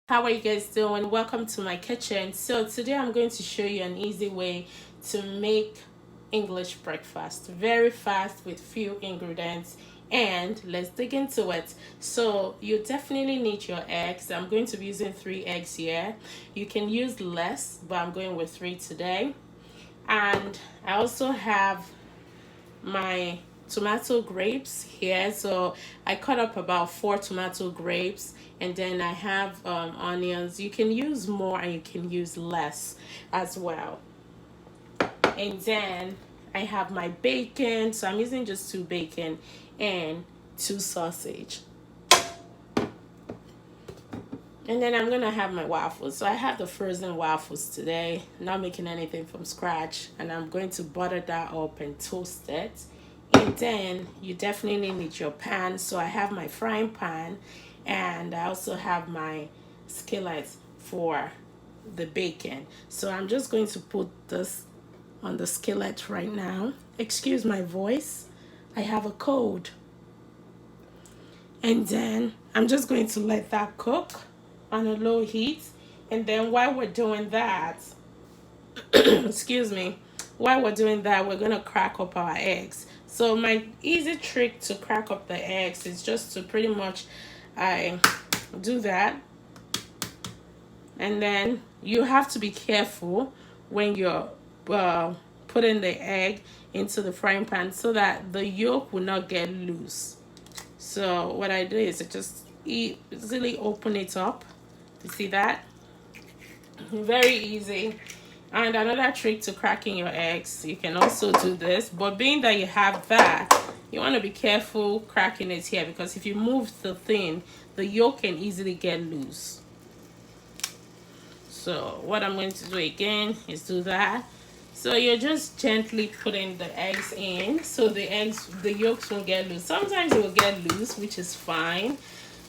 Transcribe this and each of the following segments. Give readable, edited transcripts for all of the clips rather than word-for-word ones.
How are you guys doing? Welcome to my kitchen. So today I'm going to show you an easy way to make English breakfast. Very fast with few ingredients, and let's dig into it. So you definitely need your eggs. I'm going to be using 3 eggs here. You can use less, but I'm going with 3 today. And I also have my tomato grapes here, so I cut up about 4 tomato grapes, and then I have onions. You can use more and you can use less as well. And then I have my bacon, so I'm using just 2 bacon and 2 sausage. And then I'm gonna have my waffles. So I have the frozen waffles today, not making anything from scratch, and I'm going to butter that up and toast it. And then you definitely need your pan. So I have my frying pan, and I also have my skillet for the bacon. So I'm just going to put this on the skillet right now. Excuse my voice, I have a cold. And then I'm just going to let that cook on a low heat. And then while we're doing that, excuse me, while we're doing that, we're gonna crack up our eggs. So my easy trick to crack up the eggs is just to pretty much I do that, and then you have to be careful when you're putting the egg into the frying pan so that the yolk will not get loose. So what I do is I just easily open it up. You see that? Very easy. And another trick to cracking your eggs, you can also do this, but being that you have that, you want to be careful cracking it here, because if you move the thing, the yolk can easily get loose. So what I'm going to do again is do that. So you're just gently putting the eggs in so the yolks won't get loose. Sometimes it will get loose, which is fine,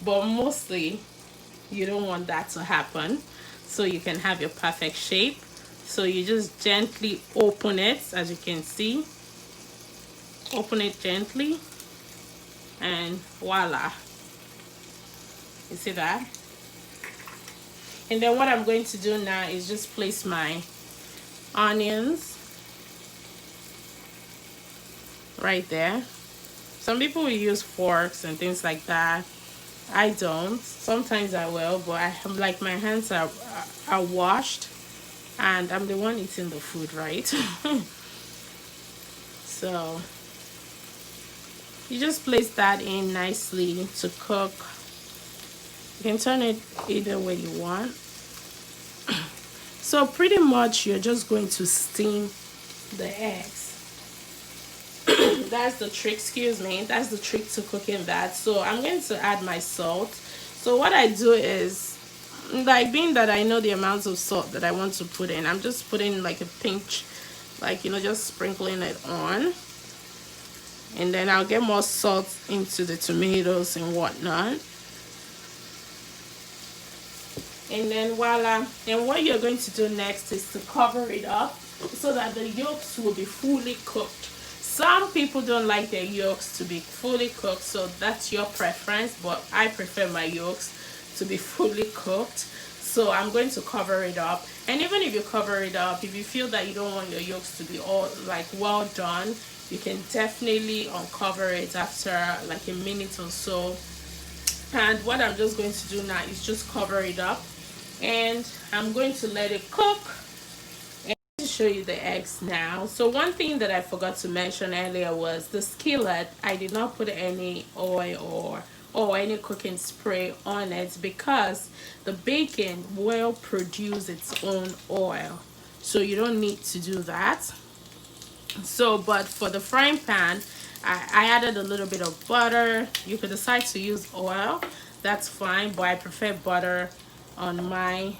but mostly you don't want that to happen, so you can have your perfect shape. So you just gently open it, as you can see. Open it gently, and voila. You see that? And then what I'm going to do now is just place my onions right there. Some people will use forks and things like that. I don't. Sometimes I will, but I'm like, my hands are washed, and I'm the one eating the food, right? So you just place that in nicely to cook. You can turn it either way you want. So pretty much you're just going to steam the eggs. That's the trick, excuse me. That's the trick to cooking that. So I'm going to add my salt. So what I do is, like, being that I know the amounts of salt that I want to put in, I'm just putting like a pinch, like, just sprinkling it on. And then I'll get more salt into the tomatoes and whatnot. And then voila. And what you're going to do next is to cover it up so that the yolks will be fully cooked. Some people don't like their yolks to be fully cooked, so that's your preference, but I prefer my yolks to be fully cooked. So I'm going to cover it up. And even if you cover it up, if you feel that you don't want your yolks to be all like well done, you can definitely uncover it after like a minute or so. And what I'm just going to do now is just cover it up, and I'm going to let it cook. And to show you the eggs now. So one thing that I forgot to mention earlier was the skillet. I did not put any oil or any cooking spray on it, because the bacon will produce its own oil, so you don't need to do that. So but for the frying pan, I added a little bit of butter. You could decide to use oil, that's fine, but I prefer butter on my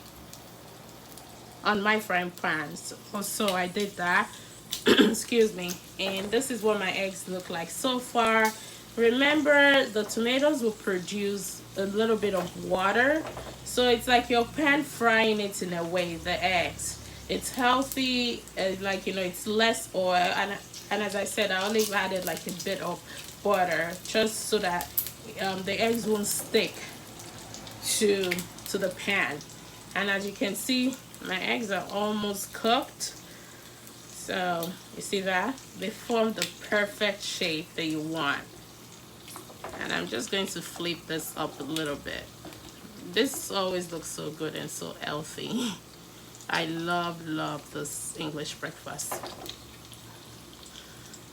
frying pan. So I did that. Excuse me. And this is what my eggs look like so far. Remember, the tomatoes will produce a little bit of water, so it's like you're pan frying it in a way, the eggs. It's healthy, like, it's less oil, and as I said, I only added like a bit of butter just so that the eggs won't stick to to the pan. And as you can see, my eggs are almost cooked. So you see that? They form the perfect shape that you want. And I'm just going to flip this up a little bit. This always looks so good and so healthy. I love this English breakfast.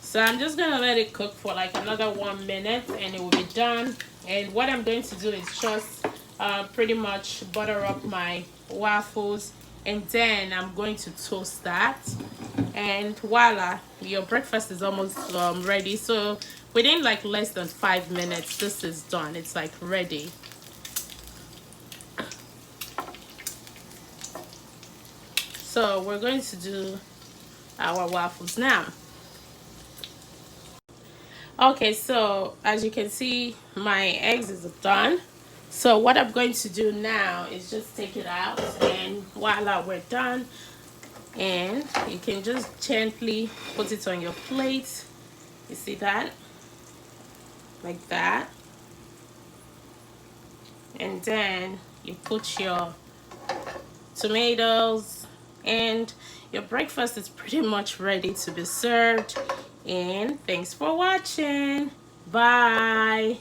So I'm just gonna let it cook for like another 1 minute and it will be done. And what I'm going to do is just pretty much butter up my waffles, and then I'm going to toast that. And voila, your breakfast is almost ready. So within like less than 5 minutes, this is done. It's like ready. So we're going to do our waffles now. Okay, so as you can see, my eggs is done. So what I'm going to do now is just take it out, and voila, we're done. And you can just gently put it on your plate. You see that? Like that. And then you put your tomatoes, and your breakfast is pretty much ready to be served. And thanks for watching. Bye.